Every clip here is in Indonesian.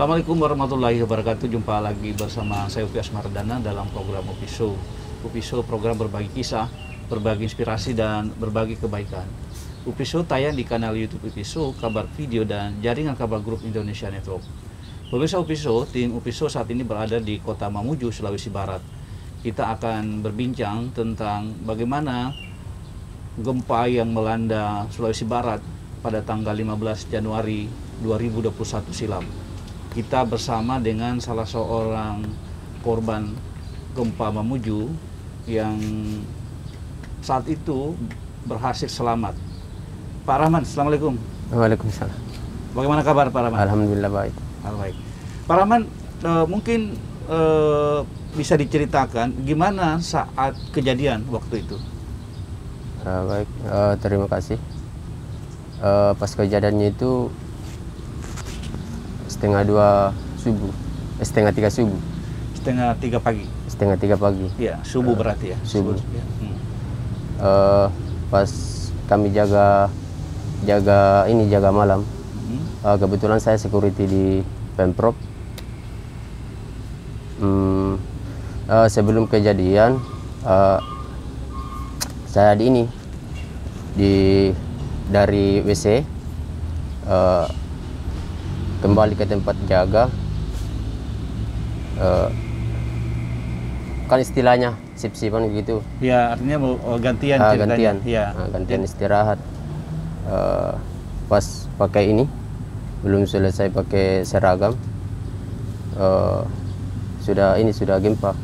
Assalamualaikum warahmatullahi wabarakatuh. Jumpa lagi bersama saya Upi Asmardana dalam program Upi Show. Upi Show program berbagi kisah, berbagi inspirasi, dan berbagi kebaikan. Upi Show tayang di kanal YouTube Upi Show, kabar video, dan jaringan kabar grup Indonesia Network. Pemirsa Upi Show, tim Upi Show saat ini berada di Kota Mamuju, Sulawesi Barat. Kita akan berbincang tentang bagaimana gempa yang melanda Sulawesi Barat pada tanggal 15 Januari 2021 silam. Kita bersama dengan salah seorang korban gempa Mamuju yang saat itu berhasil selamat. Pak Rahman, Assalamualaikum. Waalaikumsalam. Bagaimana kabar Pak Rahman? Alhamdulillah baik. Baik. Pak Rahman, mungkin bisa diceritakan gimana saat kejadian waktu itu? Baik, terima kasih. Pas kejadiannya itu setengah 2 subuh, setengah 3 subuh. Setengah 3 pagi. Setengah 3 pagi. Ya, subuh berarti ya. Subuh. Ya. Pas kami jaga malam. Kebetulan saya security di Pemprov. Sebelum kejadian, saya dari WC kembali ke tempat jaga. Kan istilahnya sip-sipan gitu. Ya, artinya mau gantian gantian. Ya. Gantian istirahat. Pas pakai ini, belum selesai pakai seragam, sudah gempa.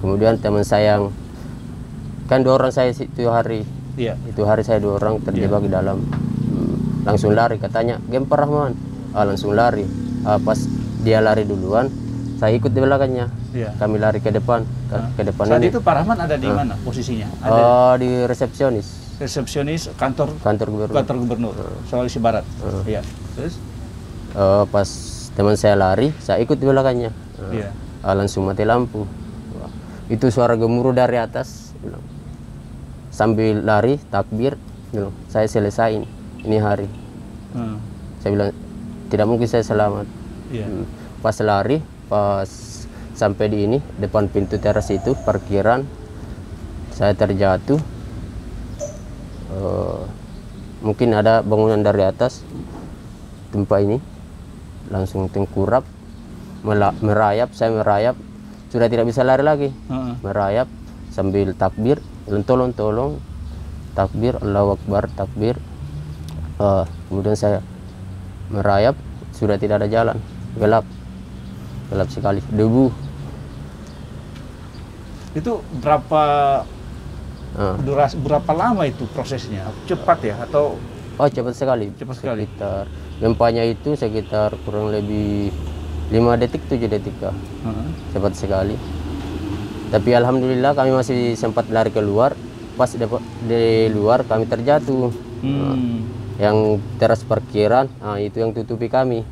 Kemudian teman saya yang kan 2 orang saya itu hari. Iya. Itu hari saya 2 orang terjebak di dalam. Langsung lari, katanya gempa Rahman. Langsung lari. Pas dia lari duluan, saya ikut di belakangnya. Iya. Kami lari ke depan, ke depan Saat ini. itu Pak Rahman ada di mana posisinya? Ada Di resepsionis kantor gubernur Sulawesi Barat. Iya. Terus pas teman saya lari, saya ikut di belakangnya. iya. Langsung mati lampu. Itu suara gemuruh dari atas. Sambil lari takbir, saya selesain ini hari. Saya bilang tidak mungkin saya selamat. Iya. Pas lari, pas sampai di ini depan pintu teras itu parkiran, saya terjatuh. Mungkin ada bangunan dari atas tempat ini, langsung tengkurap, merayap. Saya merayap, sudah tidak bisa lari lagi. Merayap sambil takbir, tolong takbir, Allahu Akbar, takbir. Kemudian saya merayap, sudah tidak ada jalan, gelap sekali, debu. Itu berapa lama itu prosesnya? Cepat ya atau? Cepat sekali. Sekitar gempanya itu sekitar kurang lebih 5 detik 7 detik. Cepat sekali. Tapi alhamdulillah kami masih sempat lari keluar. Pas di luar kami terjatuh. Yang teras parkiran, itu yang tutupi kami.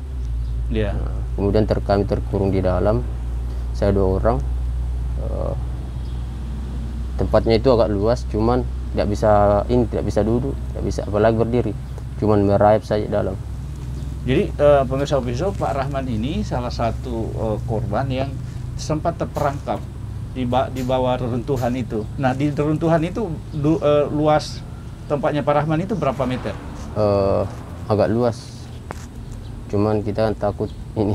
Yeah. Kemudian kami terkurung di dalam. Saya 2 orang. Tempatnya itu agak luas, cuman tidak bisa duduk, tidak bisa apalagi berdiri, cuman merayap saja dalam. Jadi pemirsa Upi Show, Pak Rahman ini salah satu korban yang sempat terperangkap di bawah reruntuhan itu. Nah, di reruntuhan itu luas tempatnya Pak Rahman itu berapa meter? Agak luas, cuman kita kan takut ini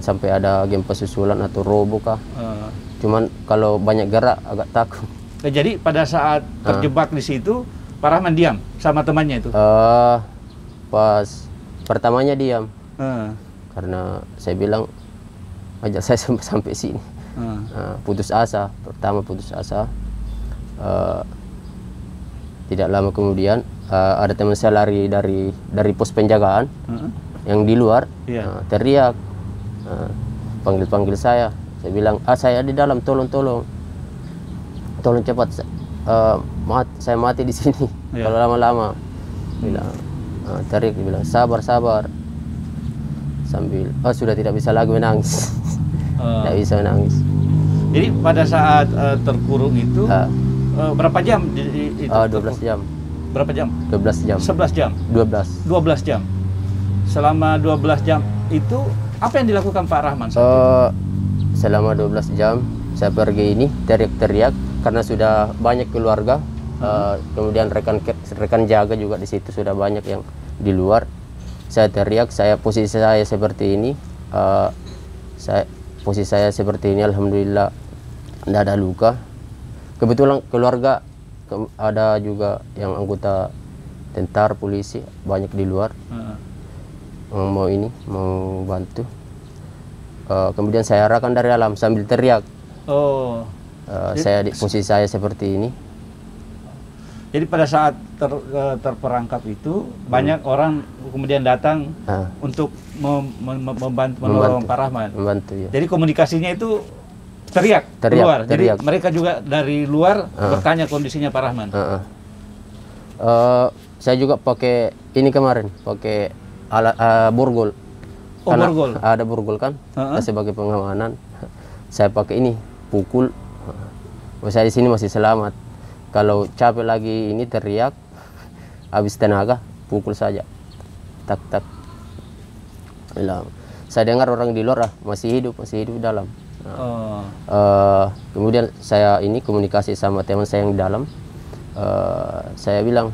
sampai ada gempa susulan atau roboh kah. Cuman kalau banyak gerak agak takut. Jadi pada saat terjebak di situ, Pak Rahman diam sama temannya itu? Pas pertamanya diam, karena saya bilang ajak saya sampai sini. Putus asa, pertama putus asa. Tidak lama kemudian ada teman saya lari dari pos penjagaan yang di luar, teriak, panggil saya. Saya bilang, saya di dalam, tolong cepat, saya mati di sini. Kalau lama-lama, teriak, bilang sabar. Sambil, sudah tidak bisa lagi menangis. Tidak bisa menangis. Jadi pada saat terkurung itu berapa jam? 12 jam. Berapa jam? 12 jam. 11 jam? 12 jam. selama 12 jam itu apa yang dilakukan Pak Rahman saat itu? Selama 12 jam saya pergi ini teriak-teriak karena sudah banyak keluarga. Kemudian rekan jaga juga di situ sudah banyak yang di luar. Saya teriak, posisi saya seperti ini. Posisi saya seperti ini, alhamdulillah tidak ada luka. Kebetulan keluarga ada juga yang anggota tentara, polisi banyak di luar. Mau bantu. Kemudian saya arahkan dari dalam sambil teriak. Posisi saya seperti ini. Jadi pada saat terperangkap itu banyak orang kemudian datang untuk menolong Pak Rahman. Membantu, ya. Jadi komunikasinya itu teriak keluar. Jadi mereka juga dari luar bertanya kondisinya Pak Rahman. Saya juga pakai ini kemarin, pakai alat borgol. Borgol. Ada borgol kan? Sebagai pengamanan. Saya pakai ini pukul. Saya di sini masih selamat. Kalau capek lagi ini teriak, habis tenaga, pukul saja. Tak tak. Saya dengar orang di luar masih hidup dalam. Kemudian saya ini komunikasi sama teman saya yang di dalam. Saya bilang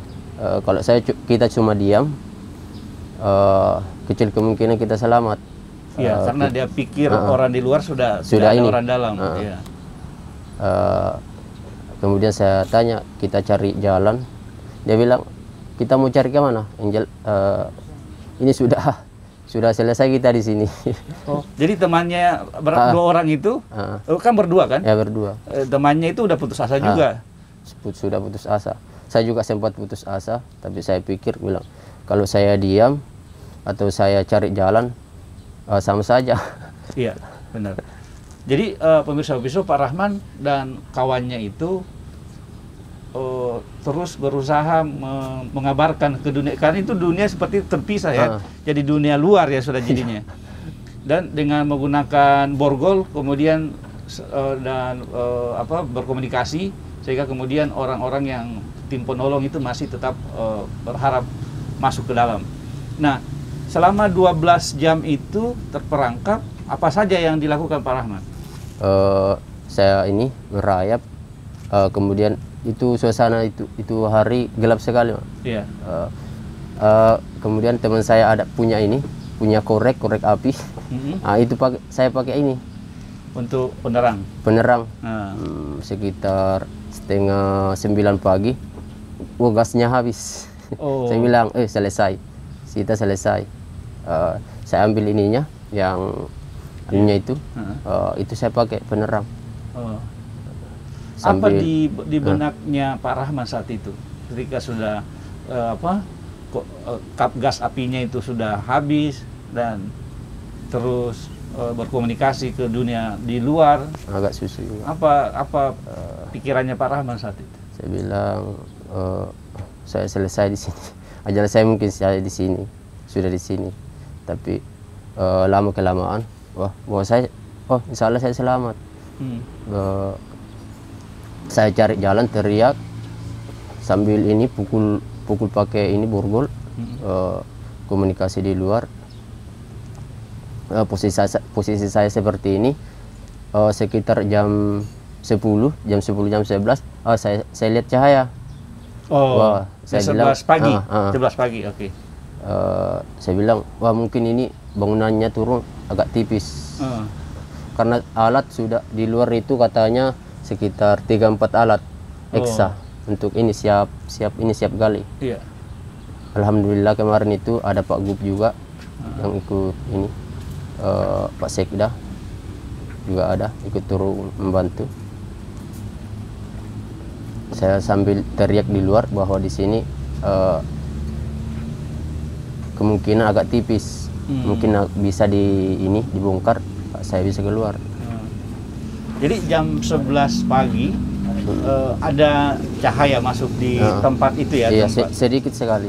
kalau kita cuma diam, kecil kemungkinan kita selamat. Iya, karena dia pikir orang di luar sudah ada ini. Orang dalam. Kemudian saya tanya, kita cari jalan. Dia bilang, kita mau cari ke mana? Ini sudah selesai kita di sini. Jadi temannya dua orang itu kan berdua kan? Ya, berdua. Temannya itu udah putus asa juga. Sudah putus asa. Saya juga sempat putus asa, tapi saya pikir bilang, kalau saya diam atau saya cari jalan, sama saja. Iya, benar. Jadi pemirsa Upiso, Pak Rahman dan kawannya itu terus berusaha mengabarkan ke dunia, karena itu dunia seperti terpisah ya, jadi dunia luar ya sudah jadinya. Dan dengan menggunakan borgol kemudian berkomunikasi sehingga kemudian orang-orang yang tim penolong itu masih tetap berharap masuk ke dalam. Nah, selama 12 jam itu terperangkap, apa saja yang dilakukan Pak Rahman? Saya ini merayap, kemudian itu suasana itu hari gelap sekali. Iya. Kemudian teman saya punya korek api. Itu saya pakai ini untuk penerang. Sekitar 8:30 pagi, gasnya habis. Saya bilang, selesai, kita selesai. Saya ambil ininya yang itu saya pakai penerang. Apa di benaknya Pak Rahman saat itu ketika sudah kap gas apinya itu sudah habis dan terus berkomunikasi ke dunia di luar? Agak susah juga. Apa pikirannya Pak Rahman saat itu? Saya bilang, saya selesai di sini. Ajal saya mungkin saya di sini, sudah di sini. Tapi lama kelamaan, insya Allah saya selamat. Saya cari jalan, teriak sambil ini pukul pakai ini borgol, komunikasi di luar. Posisi saya seperti ini. Sekitar jam 10, jam 11, saya lihat cahaya. Saya 11 pagi. 11 pagi, oke. Saya bilang, mungkin ini bangunannya turun agak tipis. Karena alat sudah di luar itu katanya sekitar 3-4 alat eksa untuk ini siap gali. Iya. Alhamdulillah kemarin itu ada Pak Gub juga yang ikut ini, Pak Sekda juga ada ikut turun membantu. Saya sambil teriak di luar bahwa di sini kemungkinan agak tipis, mungkin bisa dibongkar, saya bisa keluar. Jadi jam 11 pagi ada cahaya masuk di tempat itu ya? Iya, sedikit sekali.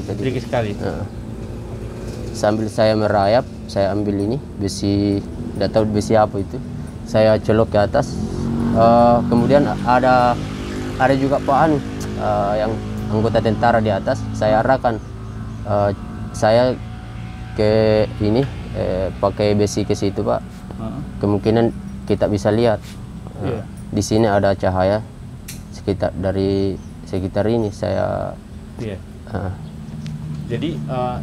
Sambil saya merayap, saya ambil ini besi, tidak tahu besi apa itu, saya celok ke atas. Kemudian ada juga Pak yang anggota tentara di atas. Saya arahkan, saya ke ini pakai besi ke situ Pak, kemungkinan kita bisa lihat di sini ada cahaya sekitar ini saya. Jadi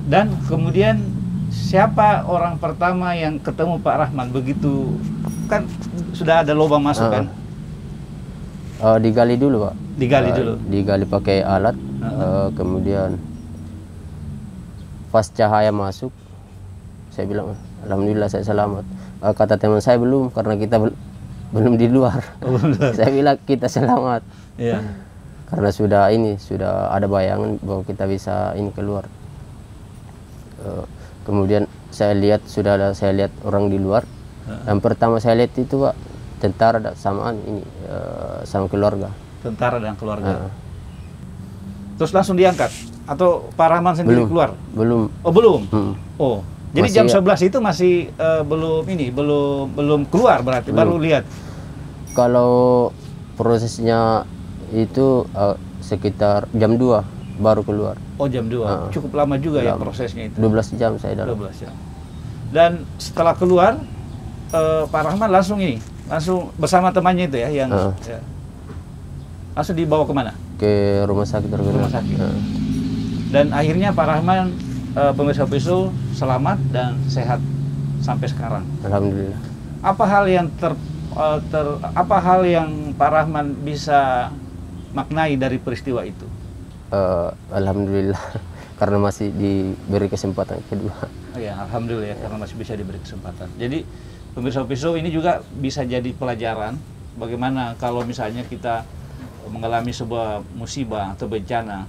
dan kemudian siapa orang pertama yang ketemu Pak Rahman begitu kan sudah ada lubang masuk kan? Digali dulu Pak. Digali dulu. Digali pakai alat, kemudian pas cahaya masuk, saya bilang alhamdulillah saya selamat. Kata teman saya belum, karena kita belum di luar. Saya bilang kita selamat. Karena sudah ada bayangan bahwa kita bisa ini keluar. Kemudian saya lihat orang di luar. Yang pertama saya lihat itu Pak, tentara sama keluarga. Tentara dan keluarga. Terus langsung diangkat atau Pak Rahman sendiri keluar? Belum. Oh belum. Oh jadi masih jam 11 itu masih belum keluar berarti baru lihat. Kalau prosesnya itu sekitar jam 2 baru keluar. Oh jam 2. Cukup lama juga ya prosesnya itu. 12 jam saya dalam. 12 jam. Dan setelah keluar Pak Rahman langsung bersama temannya itu ya yang langsung dibawa kemana? Ke rumah sakit. Dan akhirnya Pak Rahman pemirsa Pisau selamat dan sehat sampai sekarang. Alhamdulillah. Apa hal yang Pak Rahman bisa maknai dari peristiwa itu? Alhamdulillah karena masih diberi kesempatan kedua. Ya, alhamdulillah karena masih bisa diberi kesempatan. Jadi pemirsa Pisau ini juga bisa jadi pelajaran bagaimana kalau misalnya kita mengalami sebuah musibah atau bencana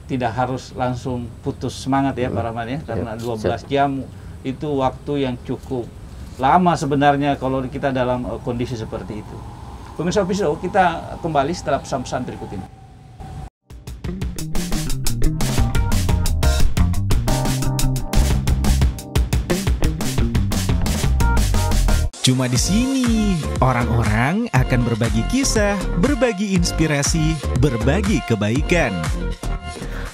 tidak harus langsung putus semangat ya Pak Rahman ya, karena 12 jam itu waktu yang cukup lama sebenarnya kalau kita dalam kondisi seperti itu. Pemirsa Pisau, kita kembali setelah pesan-pesan berikut ini. Cuma di sini, orang-orang akan berbagi kisah, berbagi inspirasi, berbagi kebaikan.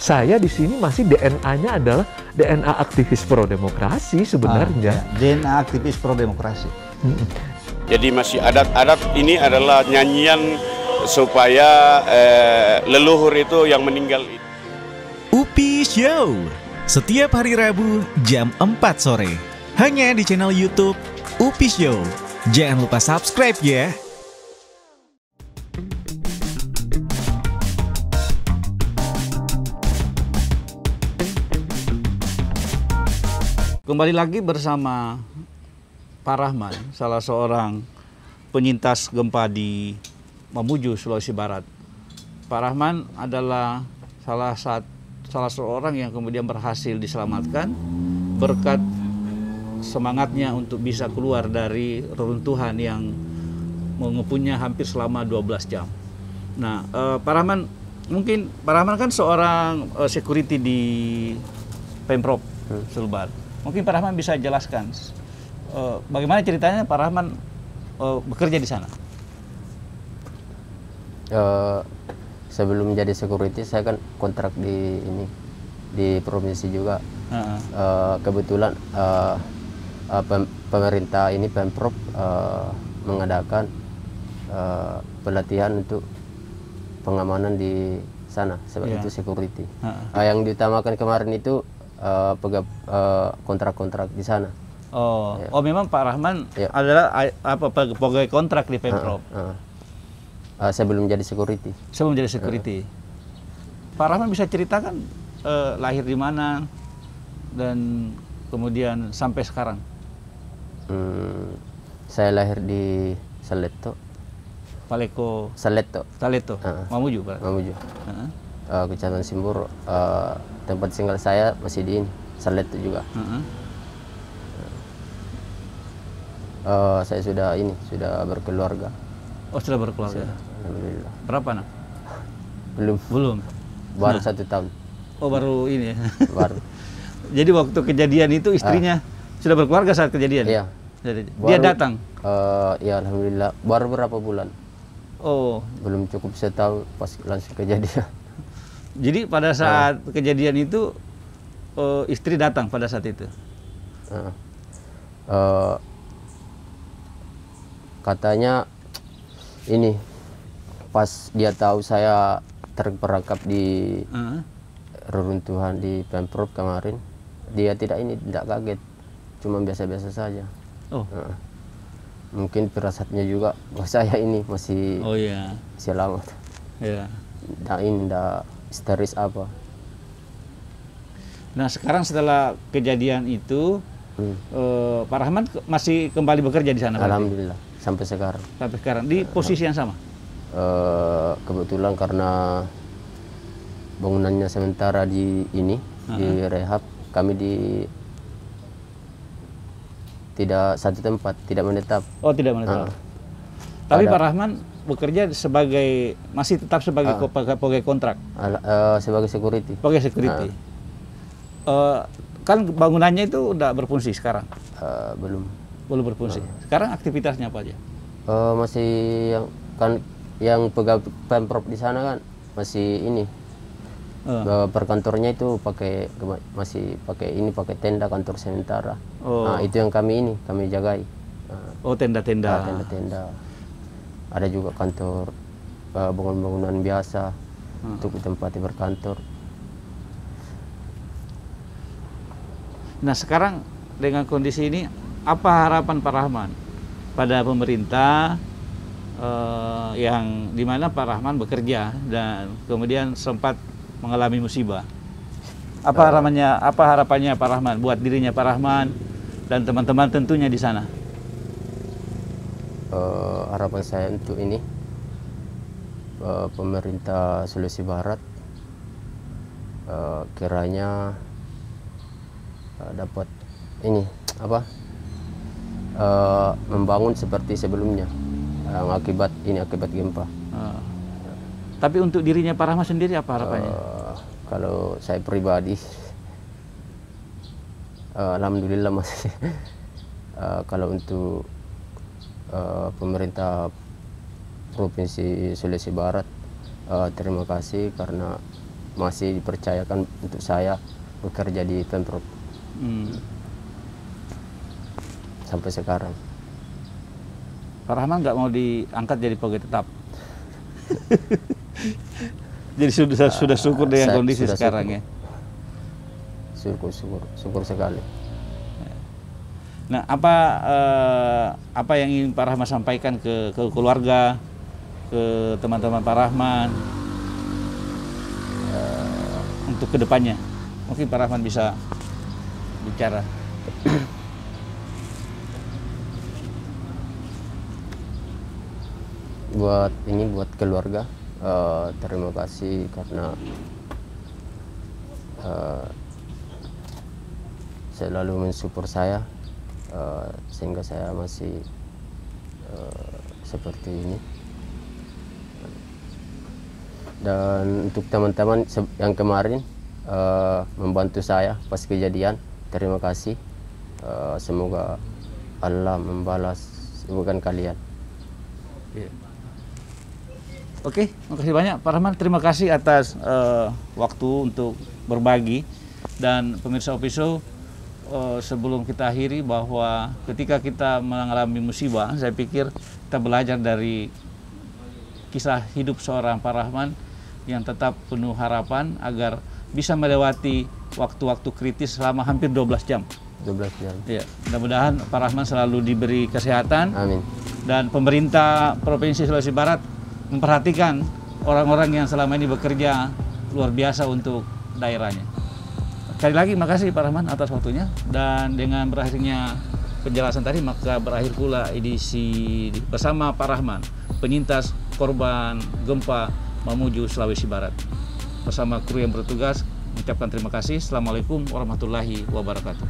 Saya di sini masih DNA-nya adalah DNA aktivis pro-demokrasi sebenarnya. DNA aktivis pro-demokrasi. Jadi masih adat-adat ini adalah nyanyian supaya leluhur itu yang meninggal. UPI Show, setiap hari Rabu jam 4 sore. Hanya di channel YouTube UPI Show. Jangan lupa subscribe ya. Kembali lagi bersama Pak Rahman, salah seorang penyintas gempa di Mamuju, Sulawesi Barat. Pak Rahman adalah salah seorang yang kemudian berhasil diselamatkan berkat semangatnya untuk bisa keluar dari reruntuhan yang mengepunya hampir selama 12 jam. Nah, Pak Rahman, mungkin Pak Rahman kan seorang security di Pemprov Sulbar. Mungkin Pak Rahman bisa jelaskan bagaimana ceritanya Pak Rahman bekerja di sana? Sebelum jadi security saya kan kontrak di provinsi juga. Kebetulan pemerintah ini Pemprov mengadakan pelatihan untuk pengamanan di sana, seperti itu security. Yang diutamakan kemarin itu kontrak-kontrak di sana. Oh, memang Pak Rahman adalah pegawai kontrak di Pemprov. Sebelum jadi security. Sebelum jadi security. Pak Rahman bisa ceritakan lahir di mana dan kemudian sampai sekarang? Saya lahir di Saleto. Paleko. Saleto. Mamuju, Pak. Mamuju. Kecamatan Simbur. Tempat tinggal saya masih di Saleto juga. Saya sudah berkeluarga. Oh, sudah berkeluarga. Alhamdulillah. Berapa anak? Belum. Baru 1 tahun. Oh, baru ini ya. Baru. Jadi waktu kejadian itu istrinya sudah berkeluarga saat kejadian? Iya. Dia datang? Ya alhamdulillah. Baru berapa bulan? Oh. Belum cukup setahun pas langsung kejadian. Jadi pada saat kejadian itu istri datang pada saat itu? Katanya ini pas dia tahu saya terperangkap di reruntuhan di Pemprov kemarin, dia tidak kaget, cuma biasa-biasa saja. Mungkin firasatnya juga bahwa saya ini masih selamat. Tidak histeris apa. Nah sekarang setelah kejadian itu, Pak Rahman masih kembali bekerja di sana? Alhamdulillah, sampai sekarang. Sampai sekarang di posisi yang sama? Kebetulan karena bangunannya sementara di rehab, kami tidak satu tempat, tidak menetap. Oh, tidak menetap. Tapi Pak Rahman bekerja masih tetap sebagai pegawai kontrak? Sebagai security. Sebagai security. Kan bangunannya itu udah berfungsi sekarang? Belum berfungsi. Sekarang aktivitasnya apa aja? Masih yang pegawai Pemprov di sana kan masih ini. Perkantornya itu masih pakai tenda kantor sementara. Nah, itu yang kami jagai. Tenda-tenda. Tenda-tenda. Ada juga kantor bangunan-bangunan biasa untuk ditempati berkantor. Nah sekarang dengan kondisi ini, apa harapan Pak Rahman pada pemerintah yang dimana Pak Rahman bekerja dan kemudian sempat mengalami musibah? Apa harapannya Pak Rahman buat dirinya Pak Rahman dan teman-teman tentunya di sana? Harapan saya untuk ini, pemerintah Sulawesi Barat kiranya dapat membangun seperti sebelumnya akibat gempa. Tapi untuk dirinya Pak Rahman sendiri apa harapannya? Kalau saya pribadi, alhamdulillah masih. Kalau untuk pemerintah Provinsi Sulawesi Barat, terima kasih karena masih dipercayakan untuk saya bekerja di Pemprov. Sampai sekarang. Pak Rahman nggak mau diangkat jadi pegawai tetap? Jadi sudah syukur dengan kondisi sekarang syukur. Ya? Syukur sekali. Nah, apa yang ingin Pak Rahman sampaikan ke keluarga, ke teman-teman Pak Rahman untuk kedepannya? Mungkin Pak Rahman bisa bicara. Buat keluarga, terima kasih karena selalu mensupport saya sehingga saya masih seperti ini. Dan untuk teman-teman yang kemarin membantu saya pas kejadian, terima kasih. Semoga Allah membalas kebaikan kalian. Oke, makasih banyak Pak Rahman. Terima kasih atas waktu untuk berbagi. Dan pemirsa Opiso, sebelum kita akhiri, bahwa ketika kita mengalami musibah, saya pikir kita belajar dari kisah hidup seorang Pak Rahman yang tetap penuh harapan agar bisa melewati waktu-waktu kritis selama hampir 12 jam. 12 jam. Ya, mudah-mudahan Pak Rahman selalu diberi kesehatan. Amin. Dan pemerintah Provinsi Sulawesi Barat memperhatikan orang-orang yang selama ini bekerja luar biasa untuk daerahnya. Sekali lagi makasih Pak Rahman atas waktunya, dan dengan berakhirnya penjelasan tadi maka berakhir pula edisi bersama Pak Rahman, penyintas korban gempa Mamuju, Sulawesi Barat. Bersama kru yang bertugas mengucapkan terima kasih. Assalamualaikum warahmatullahi wabarakatuh.